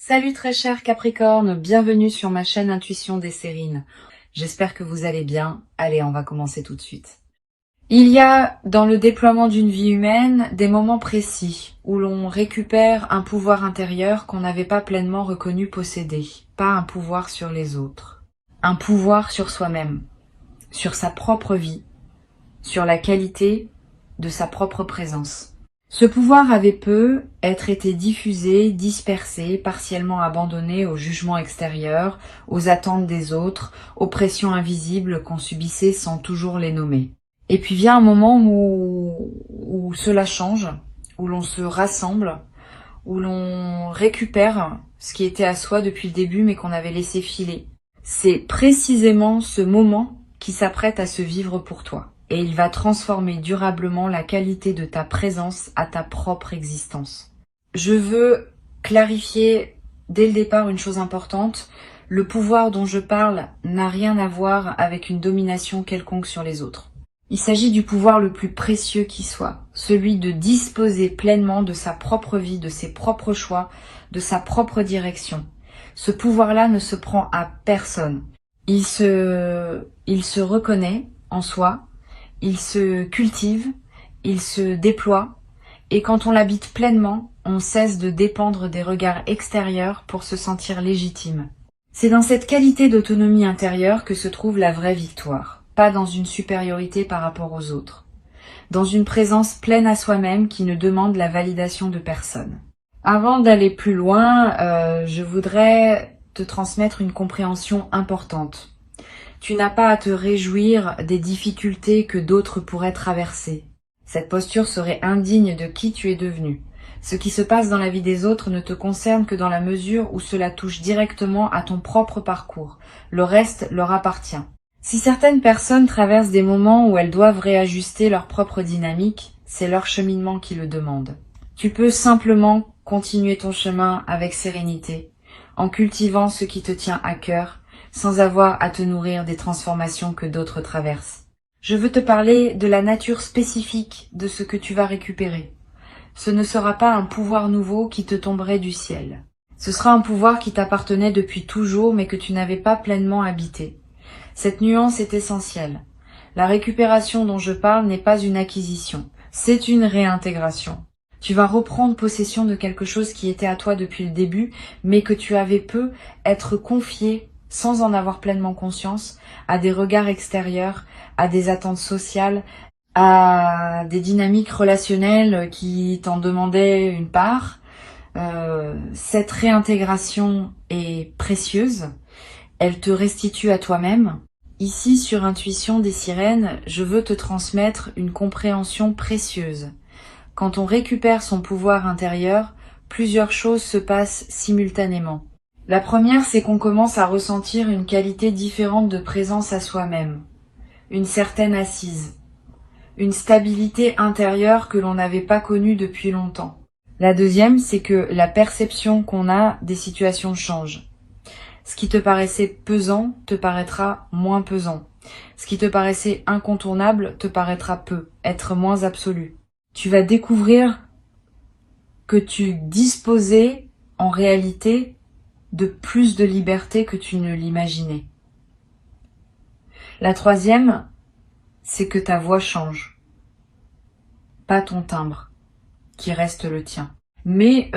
Salut très cher Capricorne, bienvenue sur ma chaîne Intuition des Sérines. J'espère que vous allez bien. Allez, on va commencer tout de suite. Il y a dans le déploiement d'une vie humaine des moments précis où l'on récupère un pouvoir intérieur qu'on n'avait pas pleinement reconnu posséder. Pas un pouvoir sur les autres. Un pouvoir sur soi-même, sur sa propre vie, sur la qualité de sa propre présence. Ce pouvoir avait peu être été diffusé, dispersé, partiellement abandonné au jugement extérieur, aux attentes des autres, aux pressions invisibles qu'on subissait sans toujours les nommer. Et puis vient un moment où cela change, où l'on se rassemble, où l'on récupère ce qui était à soi depuis le début mais qu'on avait laissé filer. C'est précisément ce moment qui s'apprête à se vivre pour toi. Et il va transformer durablement la qualité de ta présence à ta propre existence. Je veux clarifier dès le départ une chose importante. Le pouvoir dont je parle n'a rien à voir avec une domination quelconque sur les autres. Il s'agit du pouvoir le plus précieux qui soit, celui de disposer pleinement de sa propre vie, de ses propres choix, de sa propre direction. Ce pouvoir-là ne se prend à personne. Il se reconnaît en soi. Il se cultive, il se déploie, et quand on l'habite pleinement, on cesse de dépendre des regards extérieurs pour se sentir légitime. C'est dans cette qualité d'autonomie intérieure que se trouve la vraie victoire, pas dans une supériorité par rapport aux autres, dans une présence pleine à soi-même qui ne demande la validation de personne. Avant d'aller plus loin, je voudrais te transmettre une compréhension importante. Tu n'as pas à te réjouir des difficultés que d'autres pourraient traverser. Cette posture serait indigne de qui tu es devenu. Ce qui se passe dans la vie des autres ne te concerne que dans la mesure où cela touche directement à ton propre parcours. Le reste leur appartient. Si certaines personnes traversent des moments où elles doivent réajuster leur propre dynamique, c'est leur cheminement qui le demande. Tu peux simplement continuer ton chemin avec sérénité, en cultivant ce qui te tient à cœur, sans avoir à te nourrir des transformations que d'autres traversent. Je veux te parler de la nature spécifique de ce que tu vas récupérer. Ce ne sera pas un pouvoir nouveau qui te tomberait du ciel. Ce sera un pouvoir qui t'appartenait depuis toujours mais que tu n'avais pas pleinement habité. Cette nuance est essentielle. La récupération dont je parle n'est pas une acquisition, c'est une réintégration. Tu vas reprendre possession de quelque chose qui était à toi depuis le début, mais que tu avais peu être confié sans en avoir pleinement conscience, à des regards extérieurs, à des attentes sociales, à des dynamiques relationnelles qui t'en demandaient une part. Cette réintégration est précieuse, elle te restitue à toi-même. Ici, sur Intuition des Sirènes, je veux te transmettre une compréhension précieuse. Quand on récupère son pouvoir intérieur, plusieurs choses se passent simultanément. La première, c'est qu'on commence à ressentir une qualité différente de présence à soi-même, une certaine assise, une stabilité intérieure que l'on n'avait pas connue depuis longtemps. La deuxième, c'est que la perception qu'on a des situations change. Ce qui te paraissait pesant te paraîtra moins pesant. Ce qui te paraissait incontournable te paraîtra peu, être moins absolu. Tu vas découvrir que tu disposais en réalité de plus de liberté que tu ne l'imaginais. La troisième, c'est que ta voix change. Pas ton timbre, qui reste le tien. Mais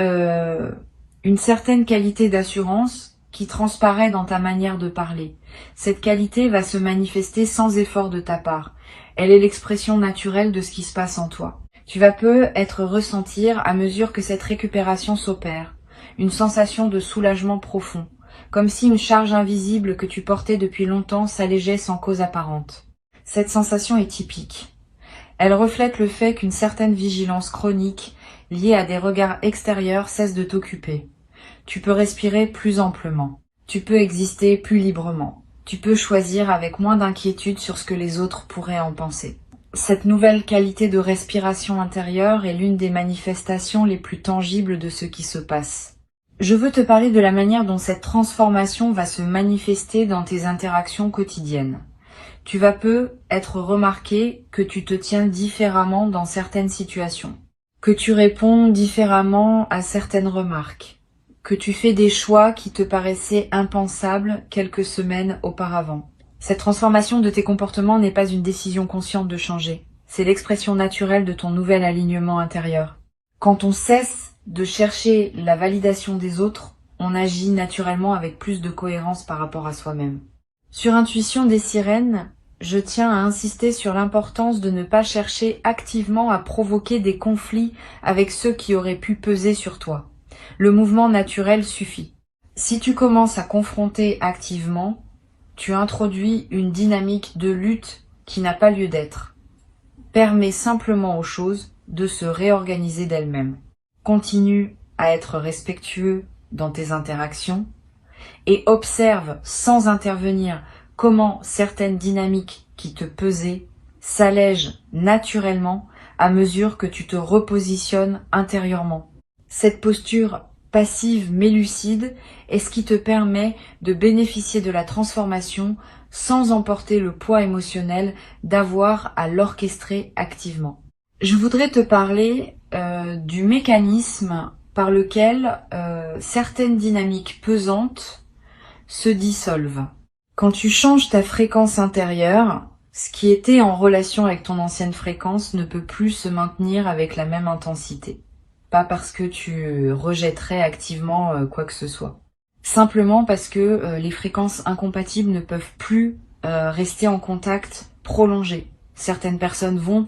une certaine qualité d'assurance qui transparaît dans ta manière de parler. Cette qualité va se manifester sans effort de ta part. Elle est l'expression naturelle de ce qui se passe en toi. Tu vas peut-être ressentir à mesure que cette récupération s'opère une sensation de soulagement profond, comme si une charge invisible que tu portais depuis longtemps s'allégeait sans cause apparente. Cette sensation est typique. Elle reflète le fait qu'une certaine vigilance chronique liée à des regards extérieurs cesse de t'occuper. Tu peux respirer plus amplement. Tu peux exister plus librement. Tu peux choisir avec moins d'inquiétude sur ce que les autres pourraient en penser. Cette nouvelle qualité de respiration intérieure est l'une des manifestations les plus tangibles de ce qui se passe. Je veux te parler de la manière dont cette transformation va se manifester dans tes interactions quotidiennes. Tu vas être remarqué que tu te tiens différemment dans certaines situations, que tu réponds différemment à certaines remarques, que tu fais des choix qui te paraissaient impensables quelques semaines auparavant. Cette transformation de tes comportements n'est pas une décision consciente de changer. C'est l'expression naturelle de ton nouvel alignement intérieur. Quand on cesse de chercher la validation des autres, on agit naturellement avec plus de cohérence par rapport à soi-même. Sur Intuition des sirènes, je tiens à insister sur l'importance de ne pas chercher activement à provoquer des conflits avec ceux qui auraient pu peser sur toi. Le mouvement naturel suffit. Si tu commences à confronter activement, tu introduis une dynamique de lutte qui n'a pas lieu d'être. Permets simplement aux choses de se réorganiser d'elles-mêmes. Continue à être respectueux dans tes interactions et observe sans intervenir comment certaines dynamiques qui te pesaient s'allègent naturellement à mesure que tu te repositionnes intérieurement. Cette posture passive mais lucide est ce qui te permet de bénéficier de la transformation sans emporter le poids émotionnel d'avoir à l'orchestrer activement. Je voudrais te parler du mécanisme par lequel certaines dynamiques pesantes se dissolvent. Quand tu changes ta fréquence intérieure, ce qui était en relation avec ton ancienne fréquence ne peut plus se maintenir avec la même intensité. Pas parce que tu rejetterais activement quoi que ce soit. Simplement parce que les fréquences incompatibles ne peuvent plus rester en contact prolongé. Certaines personnes vont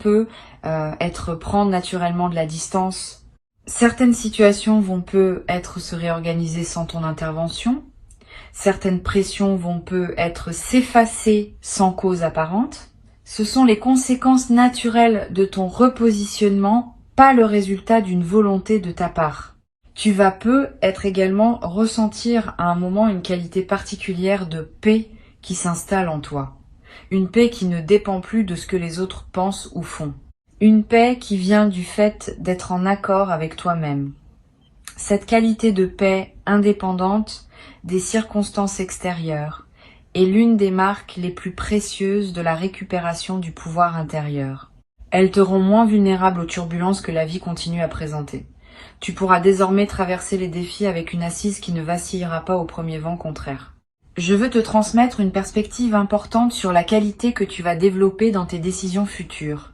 prendre naturellement de la distance. Certaines situations vont être se réorganiser sans ton intervention. Certaines pressions vont être s'effacer sans cause apparente. Ce sont les conséquences naturelles de ton repositionnement, pas le résultat d'une volonté de ta part. Tu vas être également ressentir à un moment une qualité particulière de paix qui s'installe en toi. Une paix qui ne dépend plus de ce que les autres pensent ou font. Une paix qui vient du fait d'être en accord avec toi-même. Cette qualité de paix indépendante des circonstances extérieures est l'une des marques les plus précieuses de la récupération du pouvoir intérieur. Elles te rend moins vulnérable aux turbulences que la vie continue à présenter. Tu pourras désormais traverser les défis avec une assise qui ne vacillera pas au premier vent contraire. Je veux te transmettre une perspective importante sur la qualité que tu vas développer dans tes décisions futures.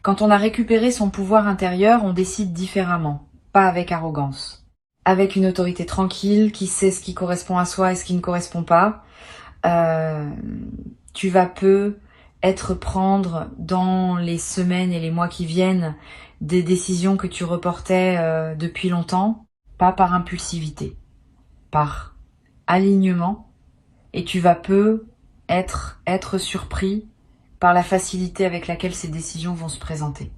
Quand on a récupéré son pouvoir intérieur, on décide différemment, pas avec arrogance. Avec une autorité tranquille, qui sait ce qui correspond à soi et ce qui ne correspond pas, tu vas prendre dans les semaines et les mois qui viennent des décisions que tu reportais depuis longtemps, pas par impulsivité, par alignement, et tu vas être surpris par la facilité avec laquelle ces décisions vont se présenter.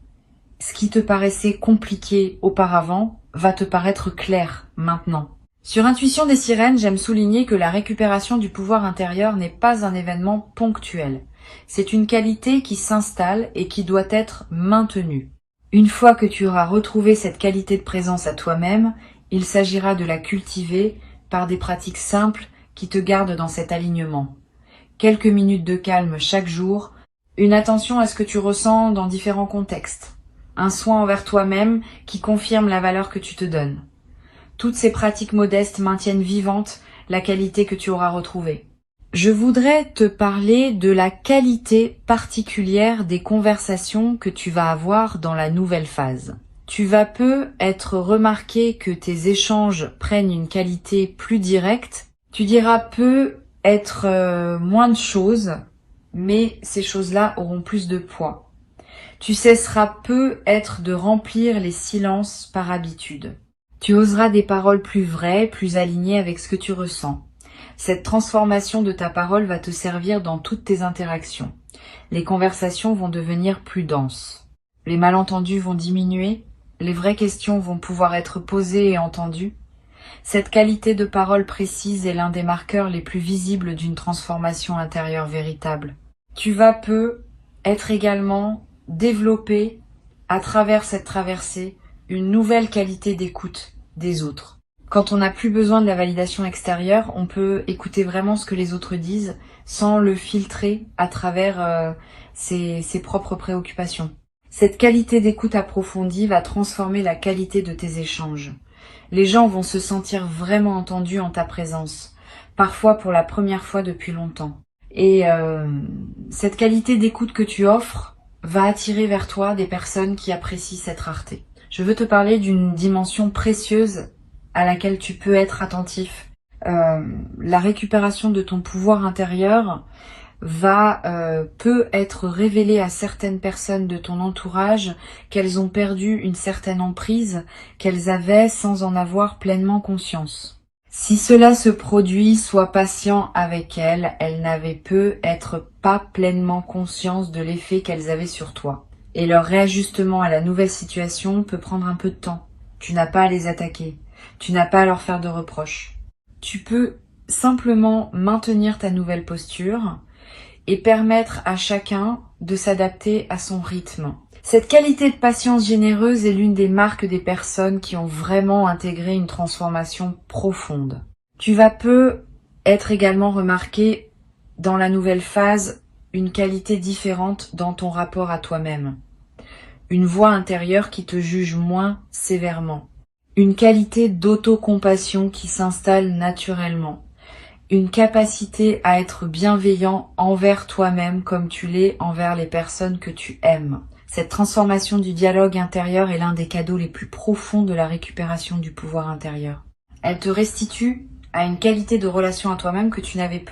Ce qui te paraissait compliqué auparavant va te paraître clair maintenant. Sur Intuition des sirènes, j'aime souligner que la récupération du pouvoir intérieur n'est pas un événement ponctuel. C'est une qualité qui s'installe et qui doit être maintenue. Une fois que tu auras retrouvé cette qualité de présence à toi-même, il s'agira de la cultiver par des pratiques simples qui te gardent dans cet alignement. Quelques minutes de calme chaque jour, une attention à ce que tu ressens dans différents contextes, un soin envers toi-même qui confirme la valeur que tu te donnes. Toutes ces pratiques modestes maintiennent vivante la qualité que tu auras retrouvée. Je voudrais te parler de la qualité particulière des conversations que tu vas avoir dans la nouvelle phase. Tu vas être remarqué que tes échanges prennent une qualité plus directe. Tu diras être moins de choses, mais ces choses-là auront plus de poids. Tu cesseras être de remplir les silences par habitude. Tu oseras des paroles plus vraies, plus alignées avec ce que tu ressens. Cette transformation de ta parole va te servir dans toutes tes interactions. Les conversations vont devenir plus denses. Les malentendus vont diminuer. Les vraies questions vont pouvoir être posées et entendues. Cette qualité de parole précise est l'un des marqueurs les plus visibles d'une transformation intérieure véritable. Tu vas être également développé à travers cette traversée une nouvelle qualité d'écoute des autres. Quand on n'a plus besoin de la validation extérieure, on peut écouter vraiment ce que les autres disent sans le filtrer à travers ses propres préoccupations. Cette qualité d'écoute approfondie va transformer la qualité de tes échanges. Les gens vont se sentir vraiment entendus en ta présence, parfois pour la première fois depuis longtemps. Et cette qualité d'écoute que tu offres va attirer vers toi des personnes qui apprécient cette rareté. Je veux te parler d'une dimension précieuse à laquelle tu peux être attentif. La récupération de ton pouvoir intérieur peut être révélée à certaines personnes de ton entourage qu'elles ont perdu une certaine emprise qu'elles avaient sans en avoir pleinement conscience. Si cela se produit, sois patient avec elles, elles n'avaient peut-être pas pleinement conscience de l'effet qu'elles avaient sur toi. Et leur réajustement à la nouvelle situation peut prendre un peu de temps. Tu n'as pas à les attaquer, tu n'as pas à leur faire de reproches. Tu peux simplement maintenir ta nouvelle posture et permettre à chacun de s'adapter à son rythme. Cette qualité de patience généreuse est l'une des marques des personnes qui ont vraiment intégré une transformation profonde. Tu vas peu être également remarqué dans la nouvelle phase une qualité différente dans ton rapport à toi-même. Une voix intérieure qui te juge moins sévèrement. Une qualité d'autocompassion qui s'installe naturellement. Une capacité à être bienveillant envers toi-même comme tu l'es envers les personnes que tu aimes. Cette transformation du dialogue intérieur est l'un des cadeaux les plus profonds de la récupération du pouvoir intérieur. Elle te restitue à une qualité de relation à toi-même que tu n'avais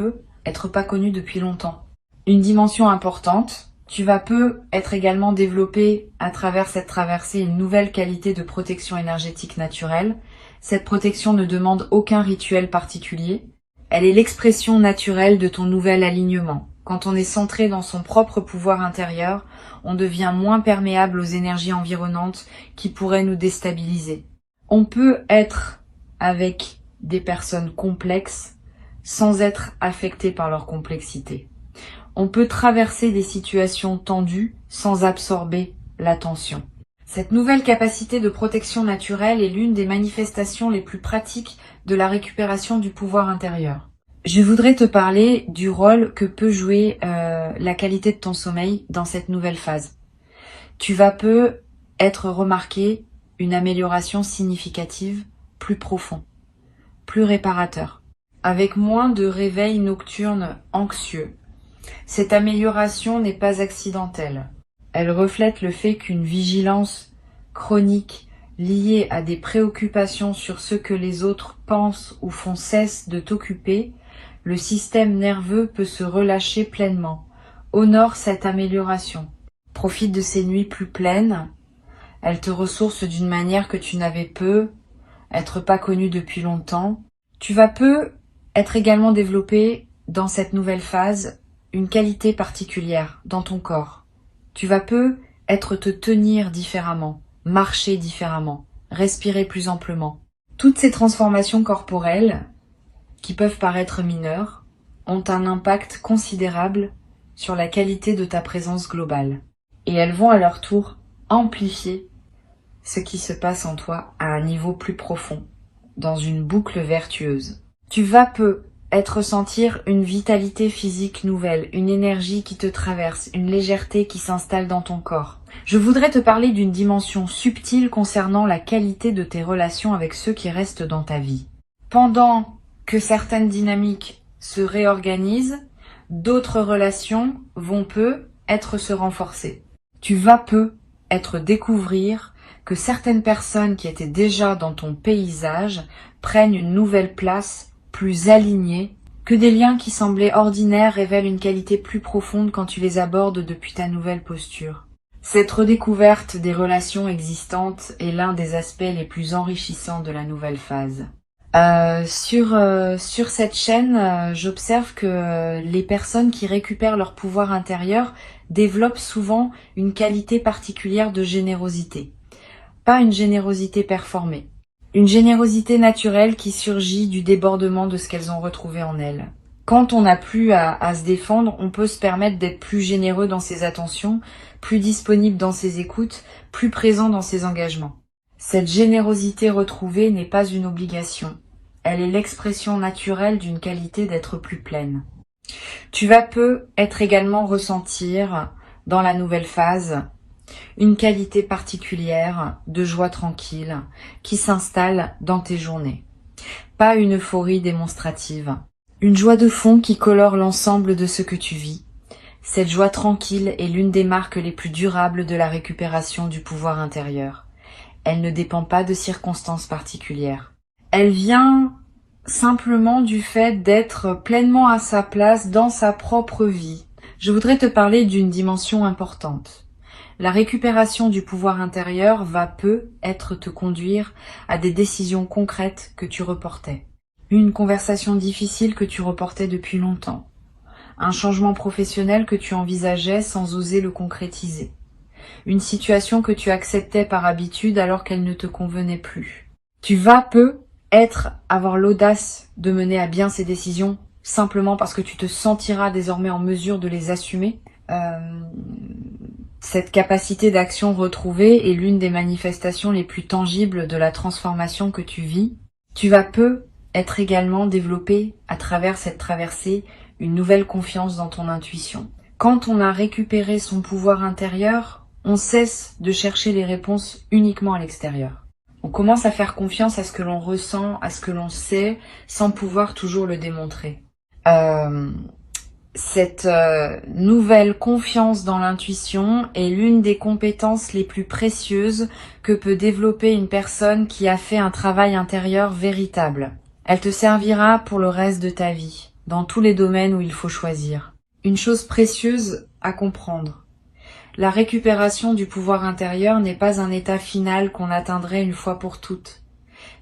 être pas connue depuis longtemps. Une dimension importante, tu vas être également développé à travers cette traversée une nouvelle qualité de protection énergétique naturelle. Cette protection ne demande aucun rituel particulier. Elle est l'expression naturelle de ton nouvel alignement. Quand on est centré dans son propre pouvoir intérieur, on devient moins perméable aux énergies environnantes qui pourraient nous déstabiliser. On peut être avec des personnes complexes sans être affecté par leur complexité. On peut traverser des situations tendues sans absorber la tension. Cette nouvelle capacité de protection naturelle est l'une des manifestations les plus pratiques de la récupération du pouvoir intérieur. Je voudrais te parler du rôle que peut jouer la qualité de ton sommeil dans cette nouvelle phase. Tu vas être remarqué une amélioration significative, plus profond, plus réparateur, avec moins de réveils nocturnes anxieux. Cette amélioration n'est pas accidentelle. Elle reflète le fait qu'une vigilance chronique liée à des préoccupations sur ce que les autres pensent ou font cesse de t'occuper, le système nerveux peut se relâcher pleinement. Honore cette amélioration. Profite de ces nuits plus pleines. Elles te ressourcent d'une manière que tu n'avais être pas connu depuis longtemps. Tu vas être également développé dans cette nouvelle phase une qualité particulière dans ton corps. Tu vas être te tenir différemment, marcher différemment, respirer plus amplement. Toutes ces transformations corporelles, qui peuvent paraître mineures, ont un impact considérable sur la qualité de ta présence globale. Et elles vont à leur tour amplifier ce qui se passe en toi à un niveau plus profond, dans une boucle vertueuse. Tu vas être ressentir une vitalité physique nouvelle, une énergie qui te traverse, une légèreté qui s'installe dans ton corps. Je voudrais te parler d'une dimension subtile concernant la qualité de tes relations avec ceux qui restent dans ta vie. Pendant que certaines dynamiques se réorganisent, d'autres relations vont être se renforcer. Tu vas être découvrir que certaines personnes qui étaient déjà dans ton paysage prennent une nouvelle place plus alignée, que des liens qui semblaient ordinaires révèlent une qualité plus profonde quand tu les abordes depuis ta nouvelle posture. Cette redécouverte des relations existantes est l'un des aspects les plus enrichissants de la nouvelle phase. Sur cette chaîne, j'observe que les personnes qui récupèrent leur pouvoir intérieur développent souvent une qualité particulière de générosité. Pas une générosité performée. Une générosité naturelle qui surgit du débordement de ce qu'elles ont retrouvé en elles. Quand on n'a plus à se défendre, on peut se permettre d'être plus généreux dans ses attentions, plus disponible dans ses écoutes, plus présent dans ses engagements. Cette générosité retrouvée n'est pas une obligation. Elle est l'expression naturelle d'une qualité d'être plus pleine. Tu vas être également ressentir, dans la nouvelle phase, une qualité particulière de joie tranquille qui s'installe dans tes journées. Pas une euphorie démonstrative, une joie de fond qui colore l'ensemble de ce que tu vis. Cette joie tranquille est l'une des marques les plus durables de la récupération du pouvoir intérieur. Elle ne dépend pas de circonstances particulières. Elle vient simplement du fait d'être pleinement à sa place dans sa propre vie. Je voudrais te parler d'une dimension importante. La récupération du pouvoir intérieur va peut-être te conduire à des décisions concrètes que tu reportais. Une conversation difficile que tu reportais depuis longtemps. Un changement professionnel que tu envisageais sans oser le concrétiser. Une situation que tu acceptais par habitude alors qu'elle ne te convenait plus. Tu vas peut-être avoir l'audace de mener à bien ces décisions simplement parce que tu te sentiras désormais en mesure de les assumer. Cette capacité d'action retrouvée est l'une des manifestations les plus tangibles de la transformation que tu vis. Tu vas peut-être également développer à travers cette traversée une nouvelle confiance dans ton intuition. Quand on a récupéré son pouvoir intérieur, on cesse de chercher les réponses uniquement à l'extérieur. On commence à faire confiance à ce que l'on ressent, à ce que l'on sait, sans pouvoir toujours le démontrer. Cette nouvelle confiance dans l'intuition est l'une des compétences les plus précieuses que peut développer une personne qui a fait un travail intérieur véritable. Elle te servira pour le reste de ta vie, dans tous les domaines où il faut choisir. Une chose précieuse à comprendre. La récupération du pouvoir intérieur n'est pas un état final qu'on atteindrait une fois pour toutes.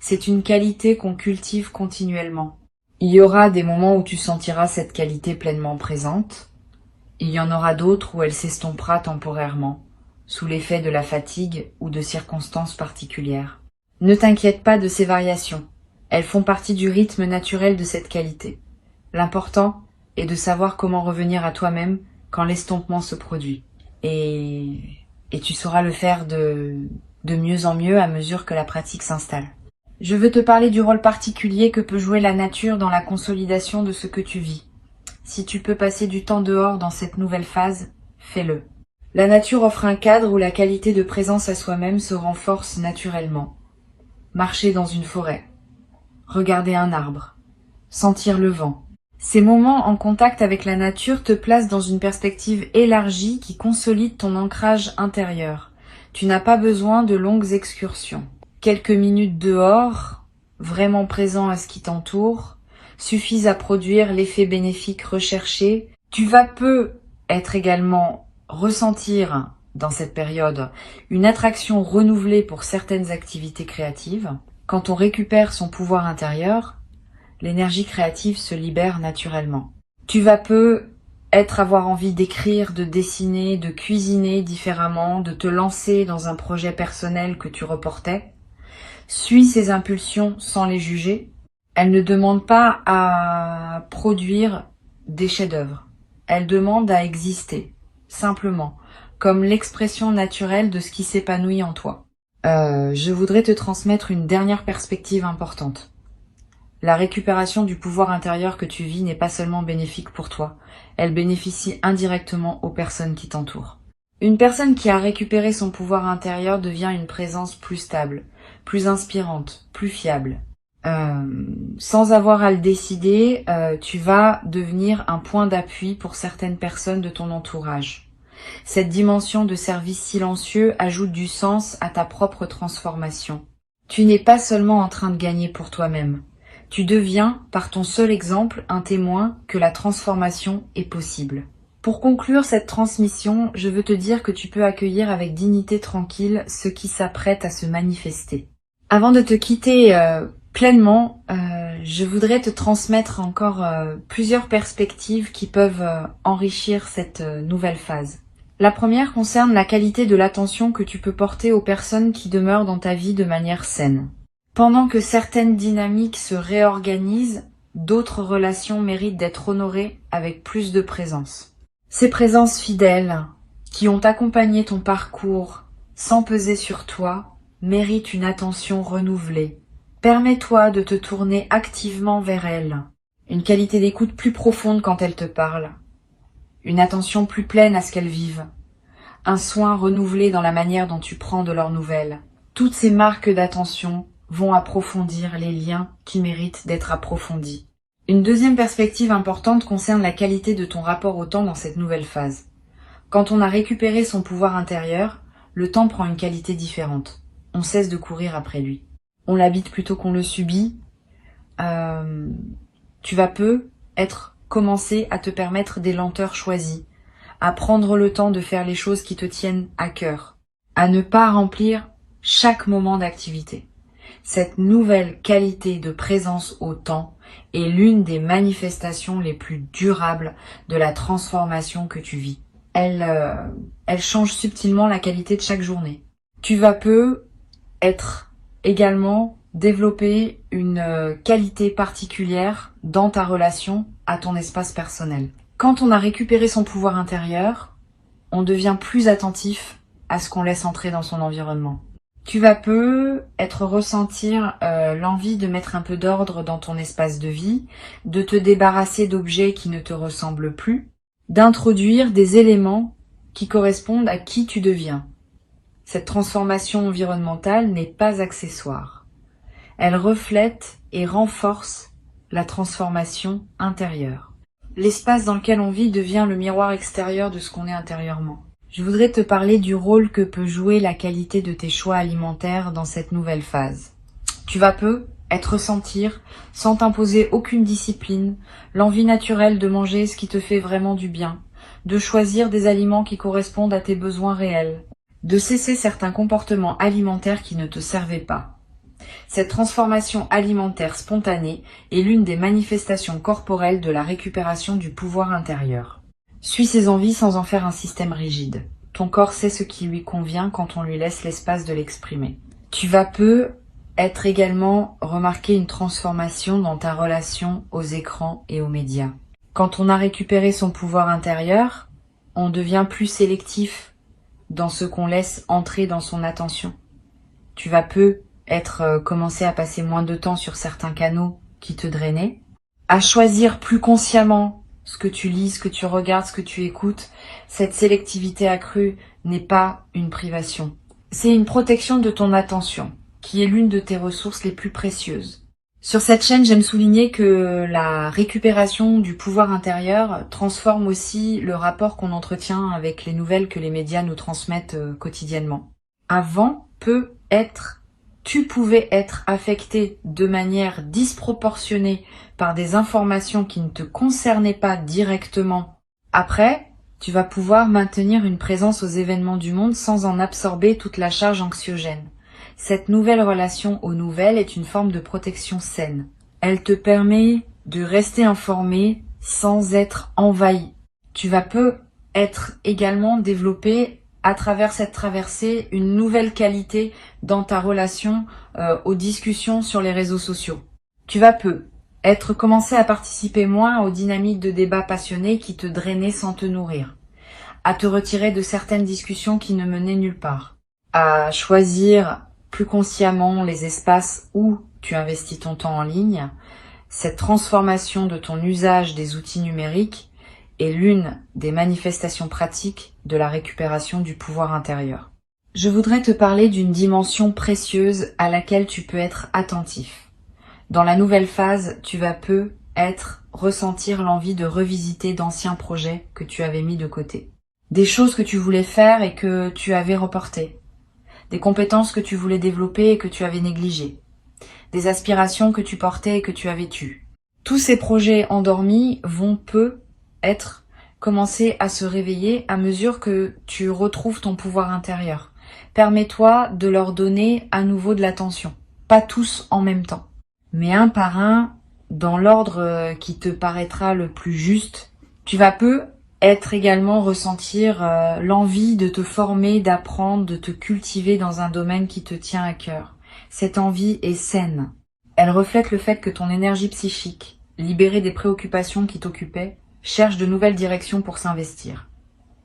C'est une qualité qu'on cultive continuellement. Il y aura des moments où tu sentiras cette qualité pleinement présente. Il y en aura d'autres où elle s'estompera temporairement, sous l'effet de la fatigue ou de circonstances particulières. Ne t'inquiète pas de ces variations. Elles font partie du rythme naturel de cette qualité. L'important est de savoir comment revenir à toi-même quand l'estompement se produit. Et tu sauras le faire de mieux en mieux à mesure que la pratique s'installe. Je veux te parler du rôle particulier que peut jouer la nature dans la consolidation de ce que tu vis. Si tu peux passer du temps dehors dans cette nouvelle phase, fais-le. La nature offre un cadre où la qualité de présence à soi-même se renforce naturellement. Marcher dans une forêt, regarder un arbre, sentir le vent. Ces moments en contact avec la nature te placent dans une perspective élargie qui consolide ton ancrage intérieur. Tu n'as pas besoin de longues excursions. Quelques minutes dehors, vraiment présent à ce qui t'entoure, suffisent à produire l'effet bénéfique recherché. Tu vas peut-être également ressentir dans cette période une attraction renouvelée pour certaines activités créatives. Quand on récupère son pouvoir intérieur, l'énergie créative se libère naturellement. Tu vas peut-être avoir envie d'écrire, de dessiner, de cuisiner différemment, de te lancer dans un projet personnel que tu reportais. Suis ces impulsions sans les juger. Elles ne demandent pas à produire des chefs-d'œuvre. Elles demandent à exister, simplement, comme l'expression naturelle de ce qui s'épanouit en toi. Je voudrais te transmettre une dernière perspective importante. La récupération du pouvoir intérieur que tu vis n'est pas seulement bénéfique pour toi, elle bénéficie indirectement aux personnes qui t'entourent. Une personne qui a récupéré son pouvoir intérieur devient une présence plus stable, plus inspirante, plus fiable. Sans avoir à le décider, tu vas devenir un point d'appui pour certaines personnes de ton entourage. Cette dimension de service silencieux ajoute du sens à ta propre transformation. Tu n'es pas seulement en train de gagner pour toi-même. Tu deviens, par ton seul exemple, un témoin que la transformation est possible. Pour conclure cette transmission, je veux te dire que tu peux accueillir avec dignité tranquille ce qui s'apprête à se manifester. Avant de te quitter pleinement, je voudrais te transmettre encore plusieurs perspectives qui peuvent enrichir cette nouvelle phase. La première concerne la qualité de l'attention que tu peux porter aux personnes qui demeurent dans ta vie de manière saine. Pendant que certaines dynamiques se réorganisent, d'autres relations méritent d'être honorées avec plus de présence. Ces présences fidèles, qui ont accompagné ton parcours sans peser sur toi, méritent une attention renouvelée. Permets-toi de te tourner activement vers elles. Une qualité d'écoute plus profonde quand elles te parlent. Une attention plus pleine à ce qu'elles vivent. un soin renouvelé dans la manière dont tu prends de leurs nouvelles. Toutes ces marques d'attention vont approfondir les liens qui méritent d'être approfondis. Une deuxième perspective importante concerne la qualité de ton rapport au temps dans cette nouvelle phase. Quand on a récupéré son pouvoir intérieur, le temps prend une qualité différente. On cesse de courir après lui. On l'habite plutôt qu'on le subit. Tu vas commencer à te permettre des lenteurs choisies, à prendre le temps de faire les choses qui te tiennent à cœur, à ne pas remplir chaque moment d'activité. Cette nouvelle qualité de présence au temps est l'une des manifestations les plus durables de la transformation que tu vis. Elle change subtilement la qualité de chaque journée. Tu vas être également développer une qualité particulière dans ta relation à ton espace personnel. Quand on a récupéré son pouvoir intérieur, on devient plus attentif à ce qu'on laisse entrer dans son environnement. Tu vas ressentir l'envie de mettre un peu d'ordre dans ton espace de vie, de te débarrasser d'objets qui ne te ressemblent plus, d'introduire des éléments qui correspondent à qui tu deviens. Cette transformation environnementale n'est pas accessoire. Elle reflète et renforce la transformation intérieure. L'espace dans lequel on vit devient le miroir extérieur de ce qu'on est intérieurement. Je voudrais te parler du rôle que peut jouer la qualité de tes choix alimentaires dans cette nouvelle phase. Tu vas ressentir, sans t'imposer aucune discipline, l'envie naturelle de manger ce qui te fait vraiment du bien, de choisir des aliments qui correspondent à tes besoins réels, de cesser certains comportements alimentaires qui ne te servaient pas. Cette transformation alimentaire spontanée est l'une des manifestations corporelles de la récupération du pouvoir intérieur. Suis ses envies sans en faire un système rigide. Ton corps sait ce qui lui convient quand on lui laisse l'espace de l'exprimer. Tu vas également remarquer une transformation dans ta relation aux écrans et aux médias. Quand on a récupéré son pouvoir intérieur, on devient plus sélectif dans ce qu'on laisse entrer dans son attention. Tu vas commencer à passer moins de temps sur certains canaux qui te drainaient, à choisir plus consciemment ce que tu lis, ce que tu regardes, ce que tu écoutes. Cette sélectivité accrue n'est pas une privation. C'est une protection de ton attention, qui est l'une de tes ressources les plus précieuses. Sur cette chaîne, j'aime souligner que la récupération du pouvoir intérieur transforme aussi le rapport qu'on entretient avec les nouvelles que les médias nous transmettent quotidiennement. Avant, tu pouvais être affecté de manière disproportionnée par des informations qui ne te concernaient pas directement. Après, tu vas pouvoir maintenir une présence aux événements du monde sans en absorber toute la charge anxiogène. Cette nouvelle relation aux nouvelles est une forme de protection saine. Elle te permet de rester informé sans être envahi. Tu vas être également développé à travers cette traversée une nouvelle qualité dans ta relation aux discussions sur les réseaux sociaux. Tu vas commencer à participer moins aux dynamiques de débats passionnés qui te drainaient sans te nourrir, à te retirer de certaines discussions qui ne menaient nulle part, à choisir plus consciemment les espaces où tu investis ton temps en ligne. Cette transformation de ton usage des outils numériques est l'une des manifestations pratiques de la récupération du pouvoir intérieur. Je voudrais te parler d'une dimension précieuse à laquelle tu peux être attentif. Dans la nouvelle phase, tu vas ressentir l'envie de revisiter d'anciens projets que tu avais mis de côté. Des choses que tu voulais faire et que tu avais reportées. Des compétences que tu voulais développer et que tu avais négligées. Des aspirations que tu portais et que tu avais tues. Tous ces projets endormis vont commencer à se réveiller à mesure que tu retrouves ton pouvoir intérieur. Permets-toi de leur donner à nouveau de l'attention. Pas tous en même temps, mais un par un, dans l'ordre qui te paraîtra le plus juste. Tu vas également ressentir l'envie de te former, d'apprendre, de te cultiver dans un domaine qui te tient à cœur. Cette envie est saine. Elle reflète le fait que ton énergie psychique, libérée des préoccupations qui t'occupaient, cherche de nouvelles directions pour s'investir.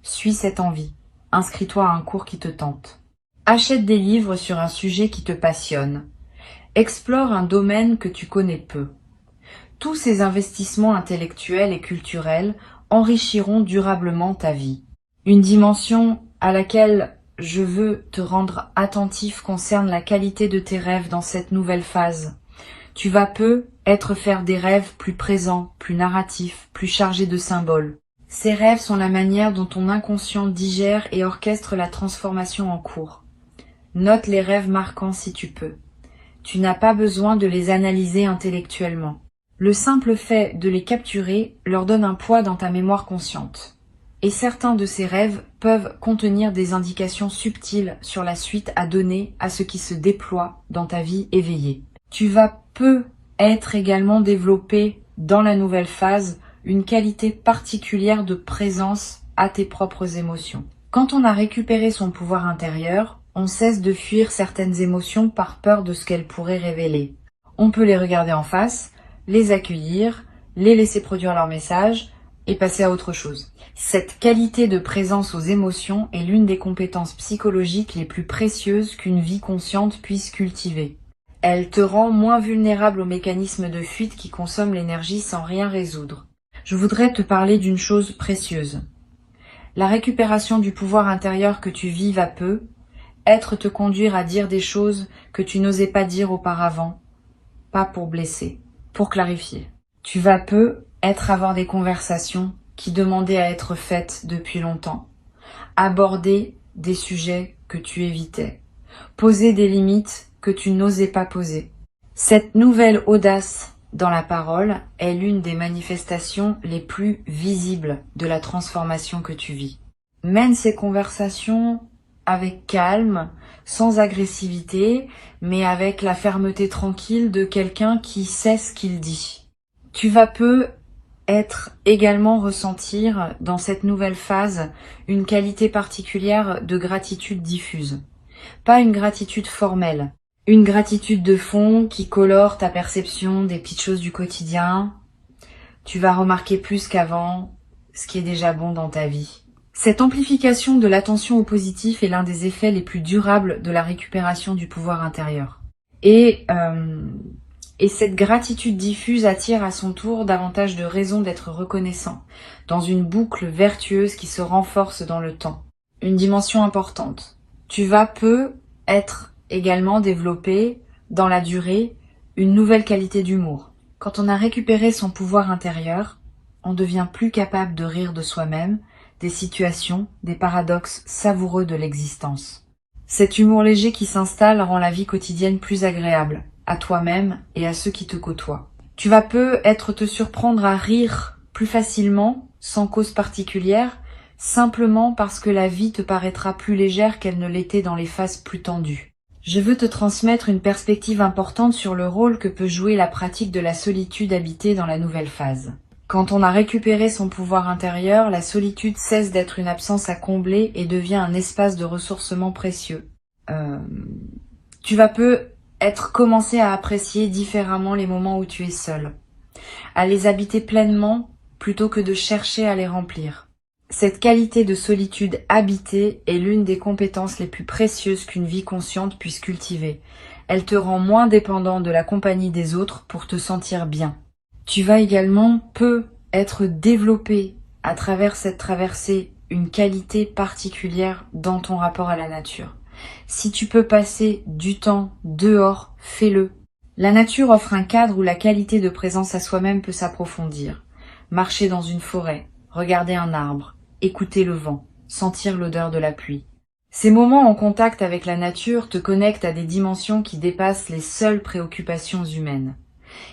Suis cette envie. Inscris-toi à un cours qui te tente. Achète des livres sur un sujet qui te passionne. Explore un domaine que tu connais peu. Tous ces investissements intellectuels et culturels enrichiront durablement ta vie. Une dimension à laquelle je veux te rendre attentif concerne la qualité de tes rêves dans cette nouvelle phase. Tu vas peu être faire des rêves plus présents, plus narratifs, plus chargés de symboles. Ces rêves sont la manière dont ton inconscient digère et orchestre la transformation en cours. Note les rêves marquants si tu peux. Tu n'as pas besoin de les analyser intellectuellement. Le simple fait de les capturer leur donne un poids dans ta mémoire consciente. Et certains de ces rêves peuvent contenir des indications subtiles sur la suite à donner à ce qui se déploie dans ta vie éveillée. Tu vas peu être également développé dans la nouvelle phase une qualité particulière de présence à tes propres émotions. Quand on a récupéré son pouvoir intérieur, on cesse de fuir certaines émotions par peur de ce qu'elles pourraient révéler. On peut les regarder en face, les accueillir, les laisser produire leur message et passer à autre chose. Cette qualité de présence aux émotions est l'une des compétences psychologiques les plus précieuses qu'une vie consciente puisse cultiver. Elle te rend moins vulnérable aux mécanismes de fuite qui consomment l'énergie sans rien résoudre. Je voudrais te parler d'une chose précieuse. La récupération du pouvoir intérieur que tu vis va peu, être te conduire à dire des choses que tu n'osais pas dire auparavant, pas pour blesser, pour clarifier. Tu vas peu être avoir des conversations qui demandaient à être faites depuis longtemps, aborder des sujets que tu évitais, poser des limites que tu n'osais pas poser. Cette nouvelle audace dans la parole est l'une des manifestations les plus visibles de la transformation que tu vis. Mène ces conversations avec calme, sans agressivité, mais avec la fermeté tranquille de quelqu'un qui sait ce qu'il dit. Tu vas peu être également ressentir dans cette nouvelle phase une qualité particulière de gratitude diffuse. Pas une gratitude formelle, une gratitude de fond qui colore ta perception des petites choses du quotidien. Tu vas remarquer plus qu'avant ce qui est déjà bon dans ta vie. Cette amplification de l'attention au positif est l'un des effets les plus durables de la récupération du pouvoir intérieur. Et cette gratitude diffuse attire à son tour davantage de raisons d'être reconnaissant, dans une boucle vertueuse qui se renforce dans le temps. Une dimension importante. Tu vas peu être également développé, dans la durée, une nouvelle qualité d'humour. Quand on a récupéré son pouvoir intérieur, on devient plus capable de rire de soi-même, des situations, des paradoxes savoureux de l'existence. Cet humour léger qui s'installe rend la vie quotidienne plus agréable, à toi-même et à ceux qui te côtoient. Tu vas peu être te surprendre à rire plus facilement, sans cause particulière, simplement parce que la vie te paraîtra plus légère qu'elle ne l'était dans les phases plus tendues. Je veux te transmettre une perspective importante sur le rôle que peut jouer la pratique de la solitude habitée dans la nouvelle phase. Quand on a récupéré son pouvoir intérieur, la solitude cesse d'être une absence à combler et devient un espace de ressourcement précieux. Tu vas peu être commencé à apprécier différemment les moments où tu es seul, à les habiter pleinement plutôt que de chercher à les remplir. Cette qualité de solitude habitée est l'une des compétences les plus précieuses qu'une vie consciente puisse cultiver. Elle te rend moins dépendant de la compagnie des autres pour te sentir bien. Tu vas également peu être développé à travers cette traversée une qualité particulière dans ton rapport à la nature. Si tu peux passer du temps dehors, fais-le. La nature offre un cadre où la qualité de présence à soi-même peut s'approfondir. Marcher dans une forêt, regarder un arbre, écouter le vent, sentir l'odeur de la pluie. Ces moments en contact avec la nature te connectent à des dimensions qui dépassent les seules préoccupations humaines.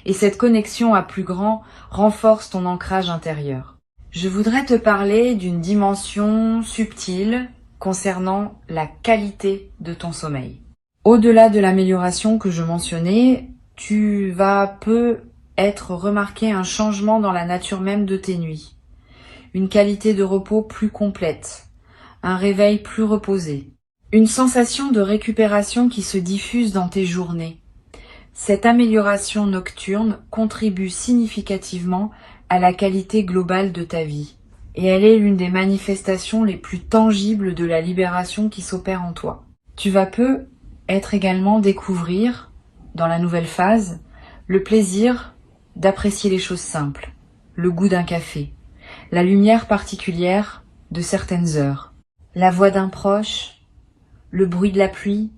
Et cette connexion à plus grand renforce ton ancrage intérieur. Je voudrais te parler d'une dimension subtile concernant la qualité de ton sommeil. Au-delà de l'amélioration que je mentionnais, tu vas peu être remarqué un changement dans la nature même de tes nuits. Une qualité de repos plus complète, un réveil plus reposé, une sensation de récupération qui se diffuse dans tes journées. Cette amélioration nocturne contribue significativement à la qualité globale de ta vie. Et elle est l'une des manifestations les plus tangibles de la libération qui s'opère en toi. Tu vas peu être également découvrir, dans la nouvelle phase, le plaisir d'apprécier les choses simples, le goût d'un café, la lumière particulière de certaines heures, la voix d'un proche, le bruit de la pluie.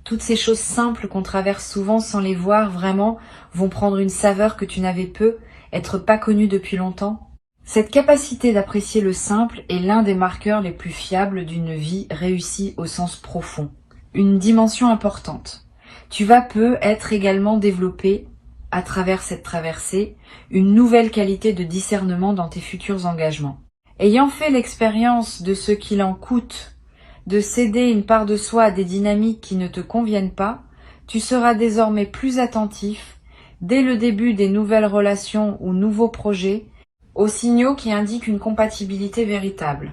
Toutes ces choses simples qu'on traverse souvent sans les voir vraiment vont prendre une saveur que tu n'avais peu, être pas connue depuis longtemps. Cette capacité d'apprécier le simple est l'un des marqueurs les plus fiables d'une vie réussie au sens profond. Une dimension importante. Tu vas peu être également développé, à travers cette traversée, une nouvelle qualité de discernement dans tes futurs engagements. Ayant fait l'expérience de ce qu'il en coûte de céder une part de soi à des dynamiques qui ne te conviennent pas, tu seras désormais plus attentif, dès le début des nouvelles relations ou nouveaux projets, aux signaux qui indiquent une compatibilité véritable.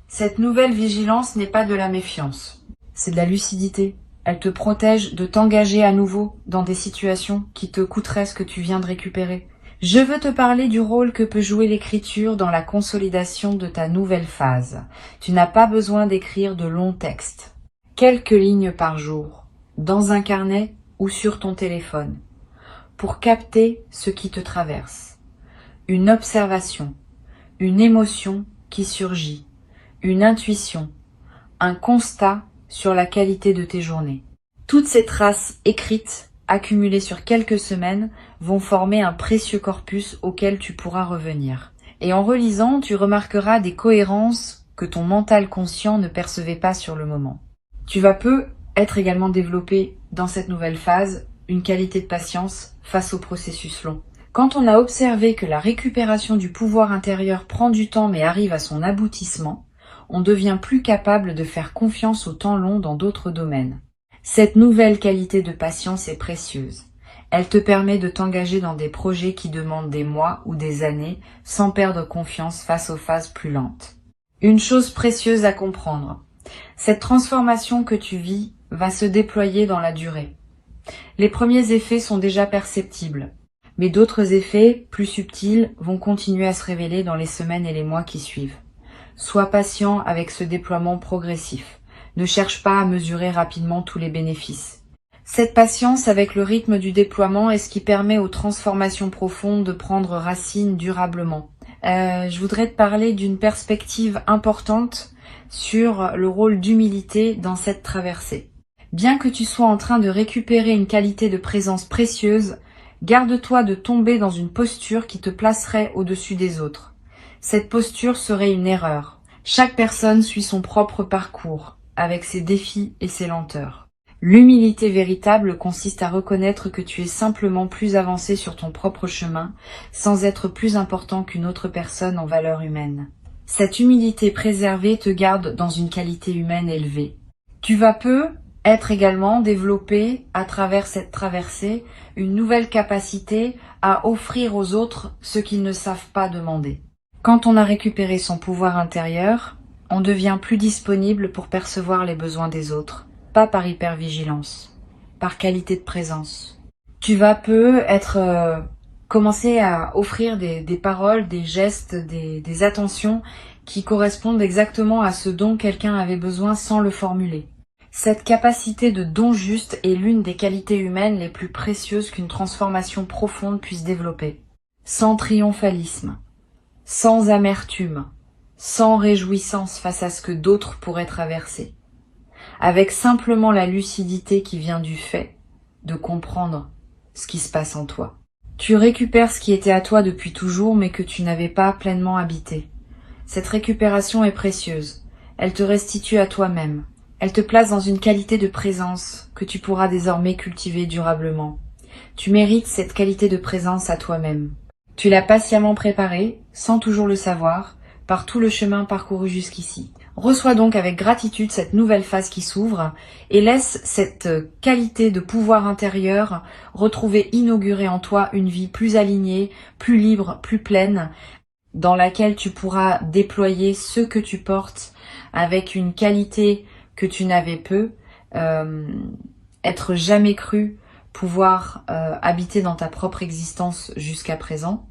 Cette nouvelle vigilance n'est pas de la méfiance, c'est de la lucidité. Elle te protège de t'engager à nouveau dans des situations qui te coûteraient ce que tu viens de récupérer. Je veux te parler du rôle que peut jouer l'écriture dans la consolidation de ta nouvelle phase. Tu n'as pas besoin d'écrire de longs textes. Quelques lignes par jour, dans un carnet ou sur ton téléphone, pour capter ce qui te traverse. Une observation, une émotion qui surgit, une intuition, un constat sur la qualité de tes journées. Toutes ces traces écrites, accumulées sur quelques semaines, vont former un précieux corpus auquel tu pourras revenir. Et en relisant, tu remarqueras des cohérences que ton mental conscient ne percevait pas sur le moment. Tu vas peu être également développé dans cette nouvelle phase une qualité de patience face au processus long. Quand on a observé que la récupération du pouvoir intérieur prend du temps mais arrive à son aboutissement, on devient plus capable de faire confiance au temps long dans d'autres domaines. Cette nouvelle qualité de patience est précieuse. Elle te permet de t'engager dans des projets qui demandent des mois ou des années sans perdre confiance face aux phases plus lentes. Une chose précieuse à comprendre. Cette transformation que tu vis va se déployer dans la durée. Les premiers effets sont déjà perceptibles, mais d'autres effets, plus subtils, vont continuer à se révéler dans les semaines et les mois qui suivent. Sois patient avec ce déploiement progressif. Ne cherche pas à mesurer rapidement tous les bénéfices. Cette patience avec le rythme du déploiement est ce qui permet aux transformations profondes de prendre racine durablement. Je voudrais te parler d'une perspective importante sur le rôle d'humilité dans cette traversée. Bien que tu sois en train de récupérer une qualité de présence précieuse, garde-toi de tomber dans une posture qui te placerait au-dessus des autres. Cette posture serait une erreur. Chaque personne suit son propre parcours, avec ses défis et ses lenteurs. L'humilité véritable consiste à reconnaître que tu es simplement plus avancé sur ton propre chemin, sans être plus important qu'une autre personne en valeur humaine. Cette humilité préservée te garde dans une qualité humaine élevée. Tu vas peu être également développé, à travers cette traversée, une nouvelle capacité à offrir aux autres ce qu'ils ne savent pas demander. Quand on a récupéré son pouvoir intérieur, on devient plus disponible pour percevoir les besoins des autres, pas par hypervigilance, par qualité de présence. Tu vas peu être commencer à offrir des paroles, des gestes, des attentions qui correspondent exactement à ce dont quelqu'un avait besoin sans le formuler. Cette capacité de don juste est l'une des qualités humaines les plus précieuses qu'une transformation profonde puisse développer. Sans triomphalisme, sans amertume, sans réjouissance face à ce que d'autres pourraient traverser, avec simplement la lucidité qui vient du fait de comprendre ce qui se passe en toi. Tu récupères ce qui était à toi depuis toujours mais que tu n'avais pas pleinement habité. Cette récupération est précieuse, elle te restitue à toi-même, elle te place dans une qualité de présence que tu pourras désormais cultiver durablement. Tu mérites cette qualité de présence à toi-même. Tu l'as patiemment préparée, sans toujours le savoir, par tout le chemin parcouru jusqu'ici. Reçois donc avec gratitude cette nouvelle phase qui s'ouvre et laisse cette qualité de pouvoir intérieur retrouver inaugurer en toi une vie plus alignée, plus libre, plus pleine, dans laquelle tu pourras déployer ce que tu portes avec une qualité que tu n'avais peu, être jamais cru pouvoir habiter dans ta propre existence jusqu'à présent.